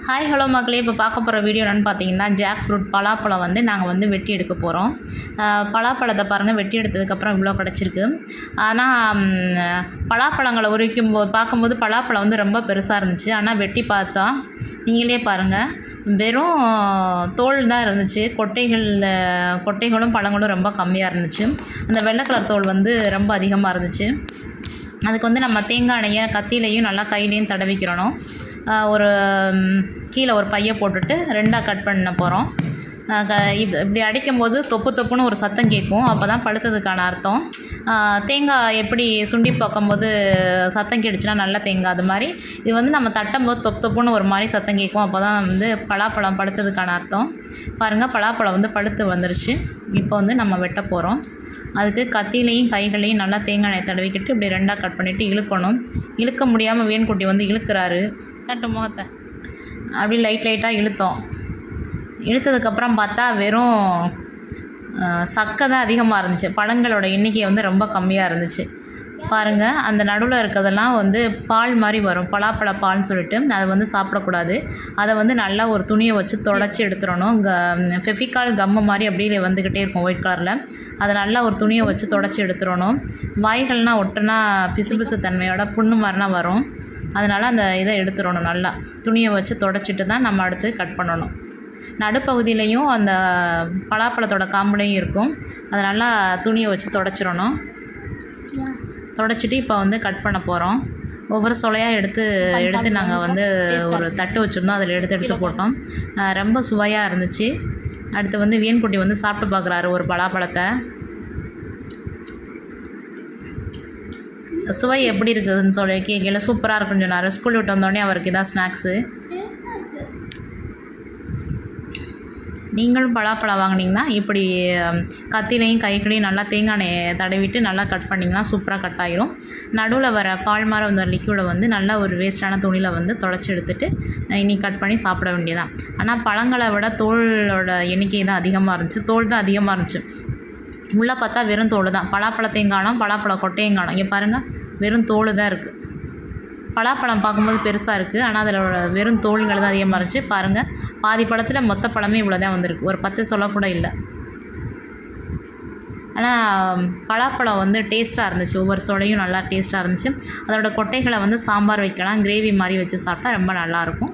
Hi hello மக்களே, இப்போ பார்க்க போகிற வீடியோ என்னென்னு பார்த்தீங்கன்னா, ஜாக் ஃப்ரூட் பலாப்பழம் வந்து நாங்கள் வெட்டி எடுக்க போகிறோம். பலாப்பழத்தை பாருங்கள், வெட்டி எடுத்ததுக்கப்புறம் இவ்வளோ கிடச்சிருக்கு. ஆனால் பலாப்பழங்களை பார்க்கும்போது பலாப்பழம் வந்து ரொம்ப பெருசாக இருந்துச்சு. ஆனால் வெட்டி பார்த்தா நீங்களே பாருங்கள், வெறும் தோல் தான் இருந்துச்சு. கொட்டைகளும் பழங்களும் ரொம்ப கம்மியாக இருந்துச்சு. அந்த வெள்ளை கலர் தோல் வந்து ரொம்ப அதிகமாக இருந்துச்சு. அதுக்கு வந்து நம்ம தேங்காய் எண்ணெயை கத்திலையும் நல்லா கையிலையும் தடவிக்கிறணும். ஒரு கீழே ஒரு பையை போட்டுட்டு 2ஆக கட் பண்ண போகிறோம். இது இப்படி அடிக்கும்போது தொப்பு தொப்புன்னு ஒரு சத்தம் கேட்கும். அப்போ தான் பழுத்ததுக்கான அர்த்தம். தேங்காய் எப்படி சுண்டி பார்க்கும்போது சத்தம் கேட்டுச்சுன்னா நல்ல தேங்காய், அது மாதிரி இது வந்து நம்ம தட்டும்போது தொப்பு தொப்புன்னு ஒரு மாதிரி சத்தம் கேட்கும். அப்போ தான் வந்து பலாப்பழம் பழுத்ததுக்கான அர்த்தம். பாருங்கள், பலாப்பழம் வந்து பழுத்து வந்துருச்சு. இப்போ வந்து நம்ம வெட்ட போகிறோம். அதுக்கு கத்திலையும் கைகளையும் நல்லா தேங்காய் எண்ணெய் தடவிக்கிட்டு இப்படி 2ஆக கட் பண்ணிவிட்டு இழுக்கணும். இழுக்க முடியாமல் வேன்குட்டி வந்து இழுக்கிறாரு. தட்டு முகத்தை அப்படி லைட்டாக இழுத்ததுக்கப்புறம் பார்த்தா வெறும் சக்கை தான் அதிகமாக இருந்துச்சு. பழங்களோட எண்ணிக்கை வந்து ரொம்ப கம்மியாக இருந்துச்சு. பாருங்கள், அந்த நடுவில் இருக்கிறதெல்லாம் வந்து பால் மாதிரி வரும், பலாப்பழ பால்னு சொல்லிட்டு. அதை வந்து சாப்பிடக்கூடாது. அதை வந்து நல்லா ஒரு துணியை வச்சு தொடச்சி எடுத்துடணும். ஃபெஃபிகால் கம்மு மாதிரி அப்படியே வந்துக்கிட்டே இருக்கும் ஒயிட் கலரில். அதை நல்லா ஒரு துணியை வச்சு தொடச்சி எடுத்துடணும். வாய்கள்னால் ஒட்டுனா பிசு தன்மையோட புண்ணு மாதிரினா வரும். அதனால் அந்த இதை எடுத்துடணும். நல்லா துணியை வச்சு தொடச்சிட்டு தான் நம்ம அடுத்து கட் பண்ணணும். நடுப்பகுதியிலையும் அந்த பலாப்பழத்தோட காம்புலையும் இருக்கும். அதை நல்லா துணியை வச்சு தொடச்சிடணும். தொடச்சிட்டு இப்போ வந்து கட் பண்ண போகிறோம். ஒவ்வொரு சொலையாக எடுத்து நாங்கள் வந்து ஒரு தட்டு வச்சுருந்தோம். அதில் எடுத்து போட்டோம். ரொம்ப சுவையாக இருந்துச்சு. அடுத்து வந்து வேன்குட்டி வந்து சாப்பிட்டு பார்க்குறாரு ஒரு பலாப்பழத்தை. சுவை எப்படி இருக்குதுன்னு சொல்லி கேட்கல. சூப்பராக இருக்குன்னு சொன்னார். ஸ்கூல் விட்டு வந்தோடனே அவருக்கு இதான் ஸ்நாக்ஸு. நீங்களும் பலாப்பழம் வாங்கினீங்கன்னா இப்படி கத்திலையும் கைகளையும் நல்லா தேங்காய் எண்ணெயை தடவிட்டு நல்லா கட் பண்ணிங்கன்னா சூப்பராக கட் ஆகிரும். நடுவில் வர பால் மாதிரி வந்த லிக்யூடை வந்து நல்லா ஒரு வேஸ்ட்டான துணியில் வந்து தொடச்சி எடுத்துகிட்டு இனி கட் பண்ணி சாப்பிட வேண்டியதான். ஆனால் பழங்களை விட தோலோட எண்ணிக்கை தான் அதிகமாக இருந்துச்சு. தோல் தான் அதிகமாக இருந்துச்சு. உள்ளே பார்த்தா வெறும் தோல் தான். பலாப்பழத்தையும் காணோம், பலாப்பழ கொட்டையும் காணோம். இங்கே பாருங்கள், வெறும் தோல் தான் இருக்குது. பலாப்பழம் பார்க்கும்போது பெருசாக இருக்குது. ஆனால் அதில் வெறும் தோல்கள் தான் அதிகமாக இருந்துச்சு. பாருங்கள், பாதி பழத்தில் மொத்த பழமே இவ்வளோ தான் வந்திருக்கு. ஒரு 10 சொல்லக்கூட இல்லை. ஆனால் பலாப்பழம் வந்து டேஸ்ட்டாக இருந்துச்சு. ஒவ்வொரு சொலையும் நல்லா டேஸ்ட்டாக இருந்துச்சு. அதோடய கொட்டைகளை வந்து சாம்பார் வைக்கலாம், கிரேவி மாதிரி வச்சு சாப்பிட்டா ரொம்ப நல்லாயிருக்கும்.